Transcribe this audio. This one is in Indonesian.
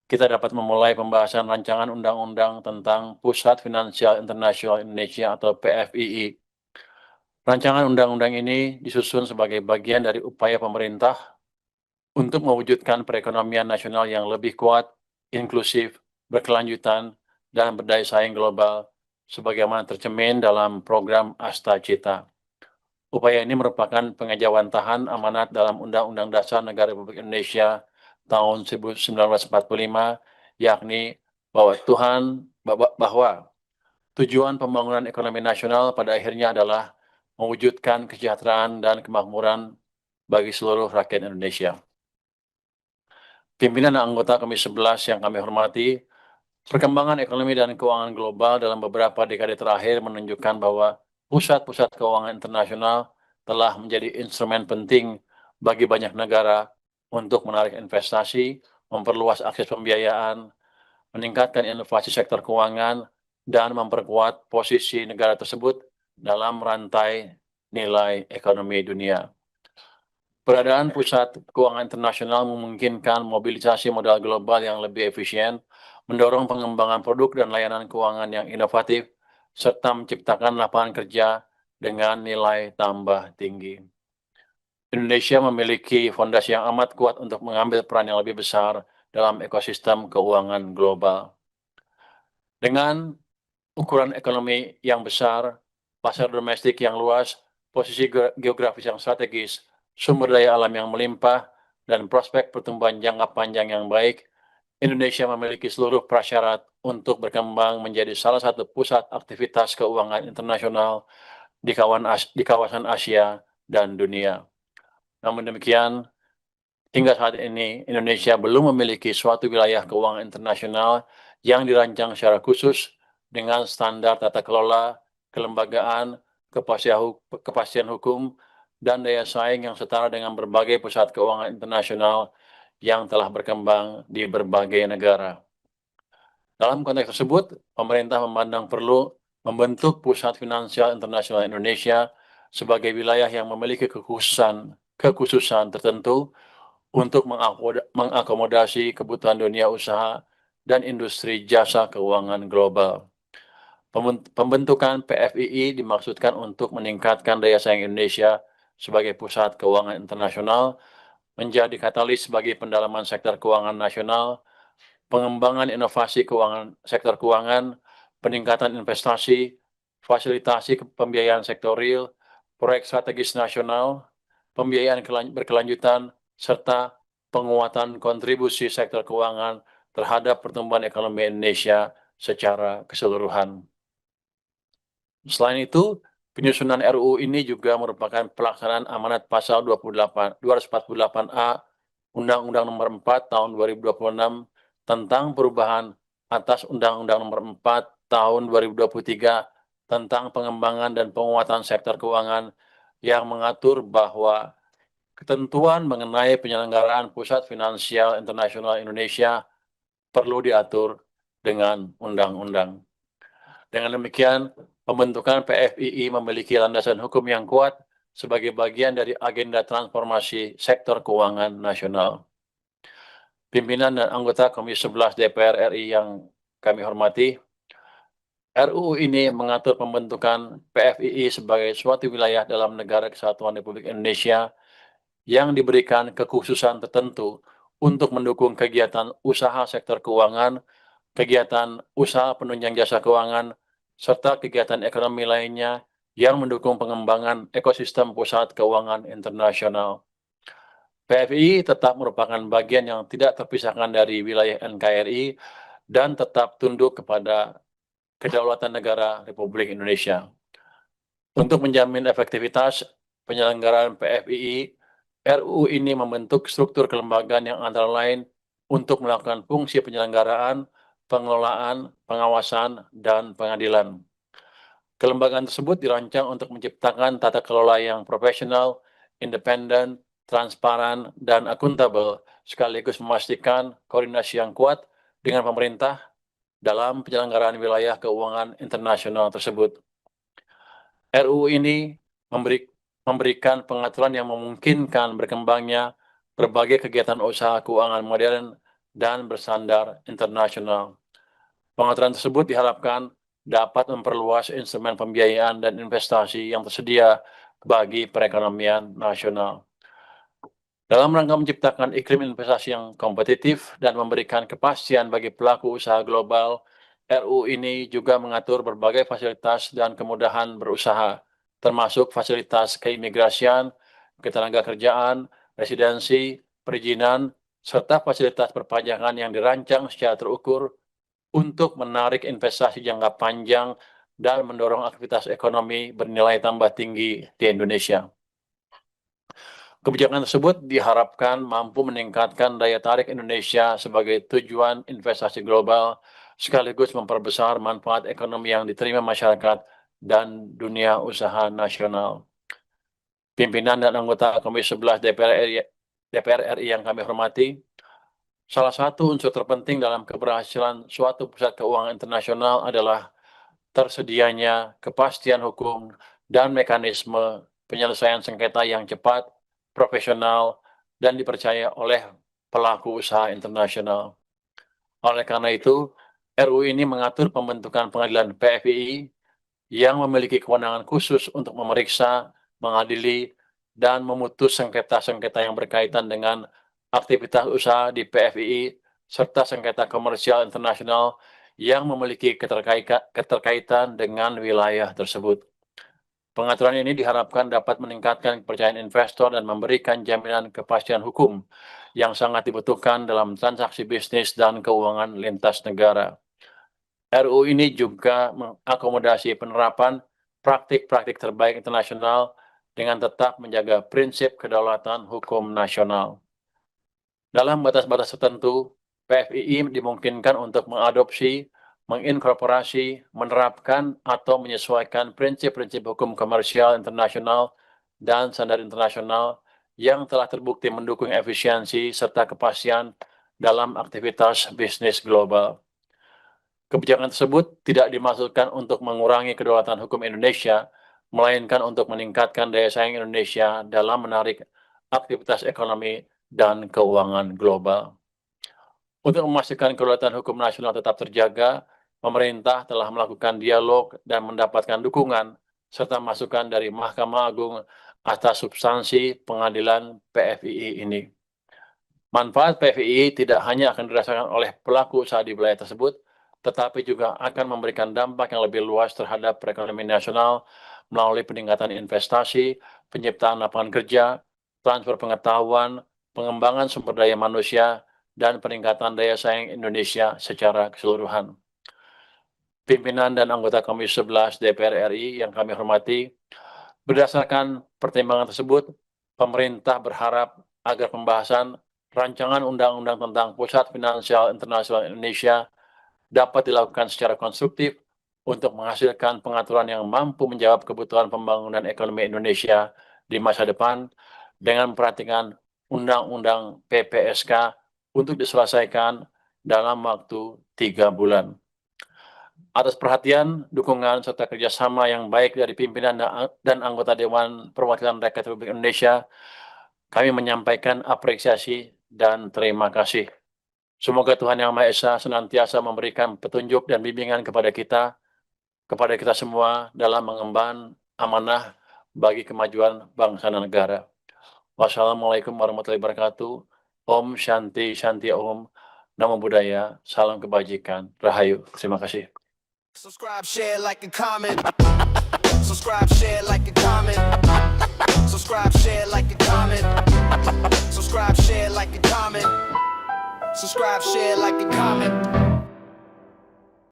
kita dapat memulai pembahasan rancangan undang-undang tentang Pusat Finansial Internasional Indonesia atau PFII. Rancangan undang-undang ini disusun sebagai bagian dari upaya pemerintah untuk mewujudkan perekonomian nasional yang lebih kuat, inklusif, berkelanjutan, dan berdaya saing global, sebagaimana tercermin dalam program Asta Cita. Upaya ini merupakan pengejawantahan amanat dalam Undang-Undang Dasar Negara Republik Indonesia tahun 1945, yakni bahwa tujuan pembangunan ekonomi nasional pada akhirnya adalah mewujudkan kesejahteraan dan kemakmuran bagi seluruh rakyat Indonesia. Pimpinan dan anggota Komisi 11 yang kami hormati, perkembangan ekonomi dan keuangan global dalam beberapa dekade terakhir menunjukkan bahwa pusat-pusat keuangan internasional telah menjadi instrumen penting bagi banyak negara untuk menarik investasi, memperluas akses pembiayaan, meningkatkan inovasi sektor keuangan, dan memperkuat posisi negara tersebut dalam rantai nilai ekonomi dunia. Peradaan pusat keuangan internasional memungkinkan mobilisasi modal global yang lebih efisien, mendorong pengembangan produk dan layanan keuangan yang inovatif, serta menciptakan lapangan kerja dengan nilai tambah tinggi. Indonesia memiliki fondasi yang amat kuat untuk mengambil peran yang lebih besar dalam ekosistem keuangan global. Dengan ukuran ekonomi yang besar, pasar domestik yang luas, posisi geografis yang strategis, sumber daya alam yang melimpah, dan prospek pertumbuhan jangka panjang yang baik, Indonesia memiliki seluruh prasyarat untuk berkembang menjadi salah satu pusat aktivitas keuangan internasional di kawasan Asia dan dunia. Namun demikian, hingga saat ini Indonesia belum memiliki suatu wilayah keuangan internasional yang dirancang secara khusus dengan standar tata kelola, kelembagaan, kepastian hukum, dan daya saing yang setara dengan berbagai pusat keuangan internasional yang telah berkembang di berbagai negara. Dalam konteks tersebut, pemerintah memandang perlu membentuk Pusat Finansial Internasional Indonesia sebagai wilayah yang memiliki kekhususan tertentu untuk mengakomodasi kebutuhan dunia usaha dan industri jasa keuangan global. Pembentukan PFII dimaksudkan untuk meningkatkan daya saing Indonesia sebagai pusat keuangan internasional, menjadi katalis bagi pendalaman sektor keuangan nasional, pengembangan inovasi sektor keuangan, peningkatan investasi, fasilitasi pembiayaan sektor real, proyek strategis nasional, pembiayaan berkelanjutan, serta penguatan kontribusi sektor keuangan terhadap pertumbuhan ekonomi Indonesia secara keseluruhan. Selain itu, penyusunan RUU ini juga merupakan pelaksanaan amanat pasal 248A Undang-Undang Nomor 4 Tahun 2026 tentang perubahan atas Undang-Undang Nomor 4 Tahun 2023 tentang pengembangan dan penguatan sektor keuangan yang mengatur bahwa ketentuan mengenai penyelenggaraan Pusat Finansial Internasional Indonesia perlu diatur dengan undang-undang. Dengan demikian, pembentukan PFII memiliki landasan hukum yang kuat sebagai bagian dari agenda transformasi sektor keuangan nasional. Pimpinan dan anggota Komisi 11 DPR RI yang kami hormati, RUU ini mengatur pembentukan PFII sebagai suatu wilayah dalam Negara Kesatuan Republik Indonesia yang diberikan kekhususan tertentu untuk mendukung kegiatan usaha sektor keuangan, kegiatan usaha penunjang jasa keuangan, serta kegiatan ekonomi lainnya yang mendukung pengembangan ekosistem pusat keuangan internasional. PFI tetap merupakan bagian yang tidak terpisahkan dari wilayah NKRI dan tetap tunduk kepada kedaulatan negara Republik Indonesia. Untuk menjamin efektivitas penyelenggaraan PFII, RUU ini membentuk struktur kelembagaan yang antara lain untuk melakukan fungsi penyelenggaraan, pengelolaan, pengawasan, dan pengadilan. Kelembagaan tersebut dirancang untuk menciptakan tata kelola yang profesional, independen, transparan, dan akuntabel, sekaligus memastikan koordinasi yang kuat dengan pemerintah dalam penyelenggaraan wilayah keuangan internasional tersebut. RUU ini memberikan pengaturan yang memungkinkan berkembangnya berbagai kegiatan usaha keuangan modern dan bersandar internasional. Pengaturan tersebut diharapkan dapat memperluas instrumen pembiayaan dan investasi yang tersedia bagi perekonomian nasional. Dalam rangka menciptakan iklim investasi yang kompetitif dan memberikan kepastian bagi pelaku usaha global, RU ini juga mengatur berbagai fasilitas dan kemudahan berusaha, termasuk fasilitas keimigrasian, ketenagakerjaan, residensi, perizinan, serta fasilitas perpajakan yang dirancang secara terukur untuk menarik investasi jangka panjang dan mendorong aktivitas ekonomi bernilai tambah tinggi di Indonesia. Kebijakan tersebut diharapkan mampu meningkatkan daya tarik Indonesia sebagai tujuan investasi global, sekaligus memperbesar manfaat ekonomi yang diterima masyarakat dan dunia usaha nasional. Pimpinan dan anggota Komisi 11 DPR RI yang kami hormati, salah satu unsur terpenting dalam keberhasilan suatu pusat keuangan internasional adalah tersedianya kepastian hukum dan mekanisme penyelesaian sengketa yang cepat, profesional, dan dipercaya oleh pelaku usaha internasional. Oleh karena itu, RU ini mengatur pembentukan pengadilan PFII yang memiliki kewenangan khusus untuk memeriksa, mengadili, dan memutus sengketa-sengketa yang berkaitan dengan aktivitas usaha di PFII serta sengketa komersial internasional yang memiliki keterkaitan dengan wilayah tersebut. Pengaturan ini diharapkan dapat meningkatkan kepercayaan investor dan memberikan jaminan kepastian hukum yang sangat dibutuhkan dalam transaksi bisnis dan keuangan lintas negara. RU ini juga mengakomodasi penerapan praktik-praktik terbaik internasional dengan tetap menjaga prinsip kedaulatan hukum nasional. Dalam batas-batas tertentu, PFII dimungkinkan untuk mengadopsi, menginkorporasi, menerapkan, atau menyesuaikan prinsip-prinsip hukum komersial internasional dan standar internasional yang telah terbukti mendukung efisiensi serta kepastian dalam aktivitas bisnis global. Kebijakan tersebut tidak dimaksudkan untuk mengurangi kedaulatan hukum Indonesia, melainkan untuk meningkatkan daya saing Indonesia dalam menarik aktivitas ekonomi dan keuangan global. Untuk memastikan kedaulatan hukum nasional tetap terjaga, pemerintah telah melakukan dialog dan mendapatkan dukungan serta masukan dari Mahkamah Agung atas substansi pengadilan PFII ini. Manfaat PFII tidak hanya akan dirasakan oleh pelaku usaha di wilayah tersebut, tetapi juga akan memberikan dampak yang lebih luas terhadap perekonomian nasional melalui peningkatan investasi, penciptaan lapangan kerja, transfer pengetahuan, pengembangan sumber daya manusia, dan peningkatan daya saing Indonesia secara keseluruhan. Pimpinan dan anggota Komisi 11 DPR RI yang kami hormati, berdasarkan pertimbangan tersebut, pemerintah berharap agar pembahasan rancangan undang-undang tentang Pusat Finansial Internasional Indonesia dapat dilakukan secara konstruktif untuk menghasilkan pengaturan yang mampu menjawab kebutuhan pembangunan ekonomi Indonesia di masa depan dengan memperhatikan Undang-Undang PPSK untuk diselesaikan dalam waktu 3 bulan. Atas perhatian, dukungan, serta kerjasama yang baik dari pimpinan dan anggota Dewan Perwakilan Rakyat Republik Indonesia, kami menyampaikan apresiasi dan terima kasih. Semoga Tuhan Yang Maha Esa senantiasa memberikan petunjuk dan bimbingan kepada kita semua dalam mengemban amanah bagi kemajuan bangsa dan negara. Wassalamualaikum warahmatullahi wabarakatuh. Om Shanti Shanti Om. Namo Buddhaya. Salam kebajikan. Rahayu. Terima kasih. Subscribe, share, like, and comment. Subscribe, share, like, and comment. Subscribe, share, like, and comment. Subscribe, share, like, and comment. Subscribe, share, like, and comment.